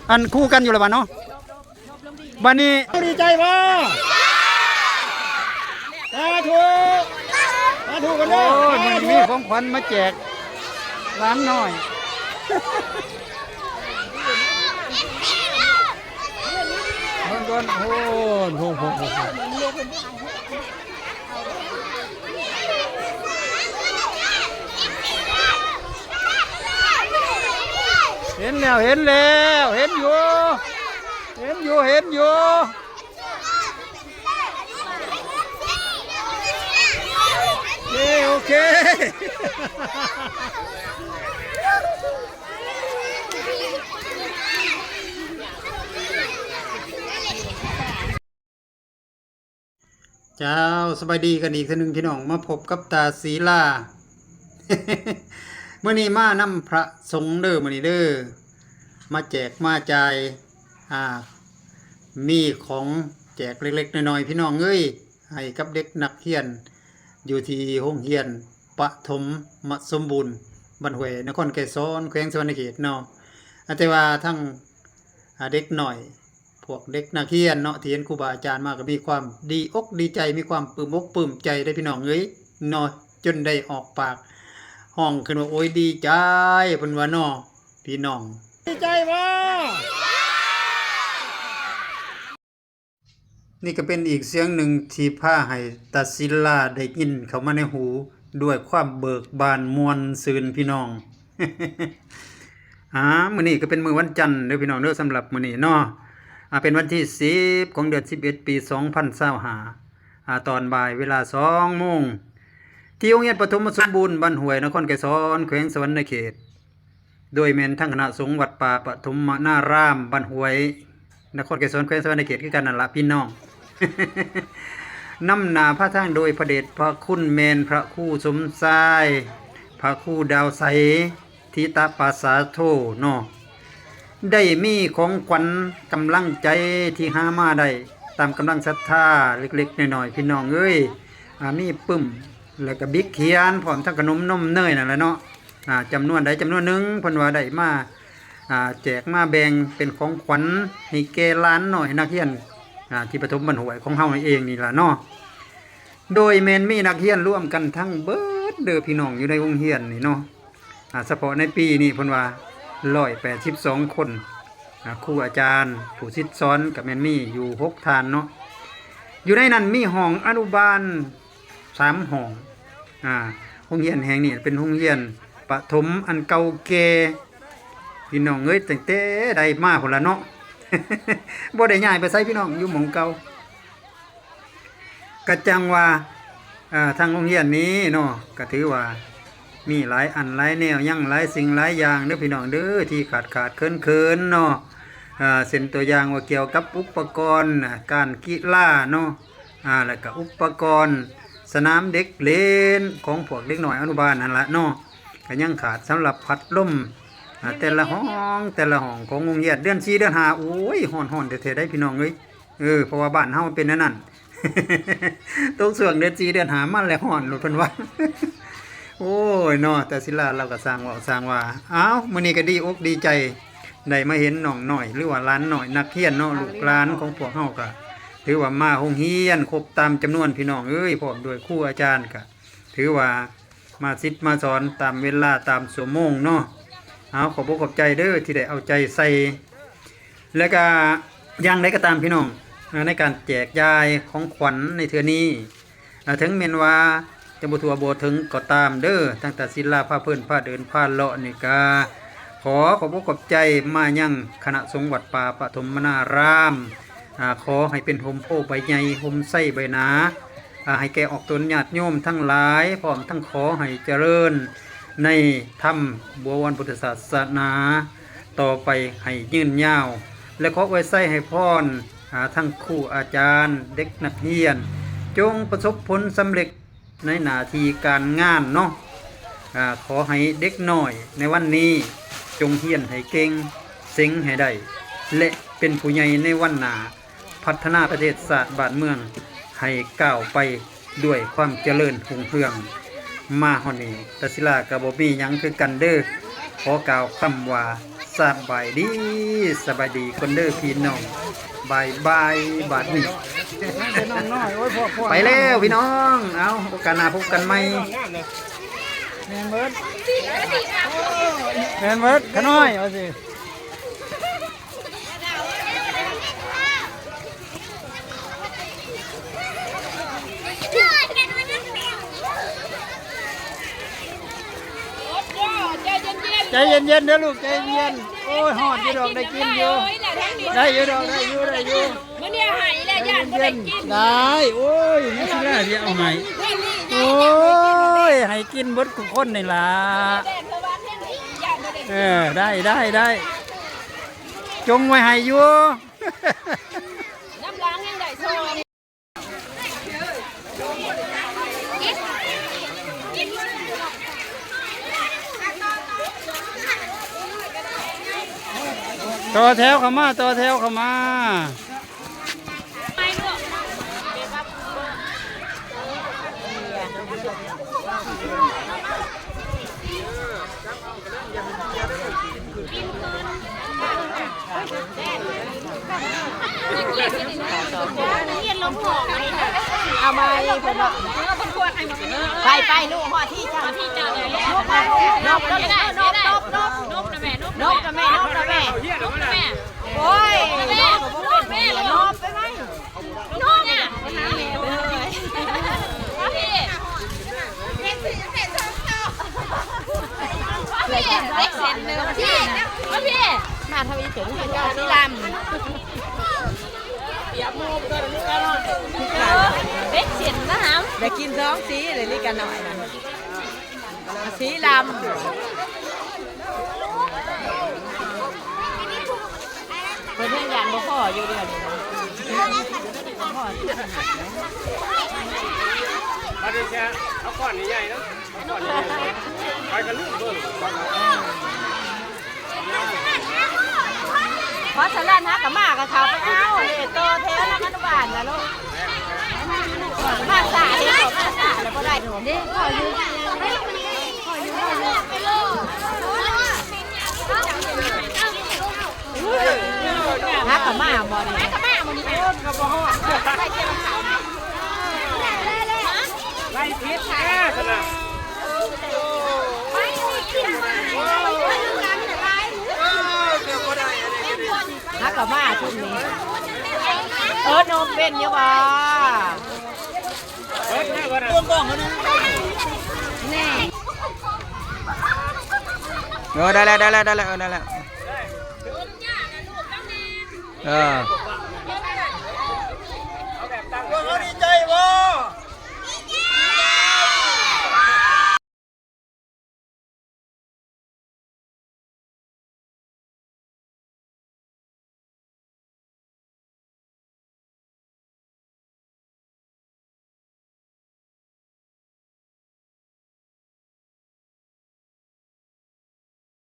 อันคู่กันอยู่แล้วบ้านเนาะบ้านนี้ดีใจป่ะถูกกันเลยมีของขวัญมาแจกร้านหน่อยเบิ่งก่อนโอ้โหเห็นอยู่โอเคเจ้าสบายดีกันอีกทีหนึ่งพี่น้องมาพบกับตาศีลา เมื่อนี้มานำพระสงฆ์เด้อมื้อนี้เด้อมาแจกมาจ่ายมีของแจกเล็กๆน้อยๆพี่น้องเอ้ยให้กับเด็กนักเรียนอยู่ที่โรงเรียนปฐมสมบูรณ์บ้านห้วยนครไกรสอนแขวงสวรรณเขตเนาะแต่ว่าทั้งเด็กหน่อยพวกเด็กนักเรียนเนาะที่เห็นครูบาอาจารย์มาก็มีความดีอกดีใจมีความปลื้มอกปลื้มใจได้พี่น้องเอ้ยเนาะจนได้ออกปากห้องขึ้นว่าโอ้ยดีใจเพิ่นว่าเนาะพี่น้องดีใจบ่นี่ก็เป็นอีกเสียงหนึ่งที่พาให้ตาศิลาได้ยินเข้ามาในหูด้วยความเบิกบานมวลซื่นพี่น้อง มื้อนี้ก็เป็นมื้อวันจันทร์เด้อพี่น้องเด้อสำหรับมื้อนี้เนาะเป็นวันที่10ของเดือน11ปี2025ตอนบ่ายเวลา 2:00 นที่โรงเรียนปฐมสมบูรณ์บ้านห้วยนครไกรสอนแขวงสวรรณเขตโดยแม่นทั้งคณะสงฆ์วัดป่าปฐมนารามบ้านห้วยนครไกรสอนแขวงสวรรณเขตคือกันนั่นล่ะพี่น้อง นำหน้าพระทางโดยพระเดชพระคุณแม่นพระครูสมชายพระครูดาวใสทิตปาสาโทเนาะได้มีของขวัญกำลังใจที่หามาได้ตามกำลังศรัทธาเล็กๆน้อยๆพี่น้องเอ้ยมีปึ้มแล้วก็บิ๊กเขียนพร้อมทั้งขนมนมเนยนั่นแหละเนาะจำนวนใดจำนวนหนึ่งเพิ่นว่าได้มาแจกมาแบ่งเป็นของขวัญให้แก่หลานน้อยนักเรียนที่ปฐมบ้านห้วยของเฮานี่เองนี่ล่ะเนาะโดยแม่นมีนักเรียนร่วมกันทั้งเบิดเด้อพี่น้องอยู่ในโรงเรียนนี่เนาะเฉพาะในปีนี้เพิ่นว่า182คนครูอาจารย์ผู้ศิษย์สอนก็แม่นมีอยู่6ท่านเนาะอยู่ในนั้นมีห้องอนุบาล3ห้องโรงเรียนแห่งนี้เป็นโรงเรียนปฐมอันเก่าแก่พี่น้องเอ้ยตั้งแต่ใดมาพุ่นล่ะเนาะ บ่ได้ย้ายไปไสพี่น้องอยู่หม่องเก่าก็จังว่าทางโรงเรียนนี้เนาะก็ถือว่ามีหลายอันหลายแนวยังหลายสิ่งหลายอย่างเด้อพี่น้องเด้อที่ขาดเคินเนาะเส้นตัวอย่างว่าเกี่ยวกับอุปกรณ์การกีฬาเนาะแล้วก็อุปกรณ์สนามเด็กเล่นของพวกเด็กน้อยอนุบาลนั่นละเนาะก็ยังขาดสำหรับพัดลมแต่ละห้องของโรงเรียนเดือน4เดือน5โอ้ยฮ้อนๆแท้ๆได้พี่น้องเอ้ยเพราะว่าบ้านเฮาเป็นนั่น ตกส่วงเดือน4เดือน5มันแล้วฮ้อนโลดเพิ่นว่า โอ้ยเนาะแต่ศิลาเราก็สร้างว่าอ้าวมื้อนี้ก็ดีอกดีใจได้มาเห็นน้องน้อยหรือว่าหลานน้อยนักเรียนเนาะลูกหลานของพวกเฮาก็ถือว่ามาโรงเรียนครบตามจำนวนพี่น้องเอ้ยพร้อมด้วยครูอาจารย์ก็ถือว่ามาศิษย์มาสอนตามเวลาตามชั่วโมงเนาะขอบคุณขอบใจเด้อที่ได้เอาใจใส่แล้วก็อย่างไรก็ตามพี่น้องในการแจกจ่ายของขวัญในเทื่อนี้ถึงแม้นว่าจะบ่ทั่วบ่ถึงก็ตามเด้อตั้งแต่ศิลาพาเพิ่นพาเดินพาเลาะนี่ก็ขอขอบคุณขอบใจมายังคณะสงฆ์วัดป่าปฐมนารามขอให้เป็นโฮมโพใบใหญ่โฮมไส้ใบหนาให้แก่ออกตนญาติโยมทั้งหลายพร้อมทั้งขอให้เจริญในธรรมบวรพุทธศาสนาต่อไปให้ยืนยาวและขอไว้ใส่ให้พรทั้งครูอาจารย์เด็กนักเรียนจงประสบผลสำเร็จในหน้าที่การงานเนาะขอให้เด็กน้อยในวันนี้จงเฮียนให้เก่งเซ็งให้ได้และเป็นผู้ใหญ่ในวันหน้าพัฒนาประเทศชาติบ้านเมืองให้ก้าวไปด้วยความเจริญรุ่งเรืองมาฮอดนี้ตาศิลาก็บ่มีหยังคือกันเด้อขอกล่าวคำว่า สบายดีสบายดีคนเด้อพี่น้องบายบายบาดนี้ไปแล้วพี่น้องเอาโอกาสหน้าพบกันใหม่แมนเบิร์ดขน้อยเอาสิใจเย็นๆเด้อลูกใจเย็นโอ้ยหอดอยู่ดอกได้กินอยู่ได้อยู่ดอกได้อยู่มื้อนี้หายแล้วย่านบ่ได้กินได้โอ้ยไม่ใช่ได้สิเอาให้โอ้ยให้กินเบิดทุกคนนี่ล่ะได้จงไว้ให้อยู่น้ำล้างยังได้โซต่อแถวเข้ามาต่อแถวเข้ามาเอามาผมบอกไปลูกห่อที่เจ้าเลยนกนะแม่โอ้ยนกไปไหมนกเนี่ยเล็กเซนเลยพี่มาทวีถึงเจ้าสีลำเปียกมูตัวนี้กันเล็กเซนนะครับได้กินท้องสีเลยนี่กันหน่อยนะสีลำเพื่อนยันบ่พ่ออยู่เดียวนี้พ่อมาดูแค่เอาก้อนใหญ่ๆนะก้อนใหญ่ไปกันลูกเบิ้งเพราะฉะนั้นฮะกับมากับเขาไปเอาเลยโตเทแล้วมันหวานนะลูกมาสาเด็กมาสาแล้วก็ได้หนูดิขอยืมฮะกับมาบอลนี่กับบ่ฮอดไล่พิษแค่ขนาดฮักกับมาชุดนี้นมเป็นยังบ่แน่ได้แล้ว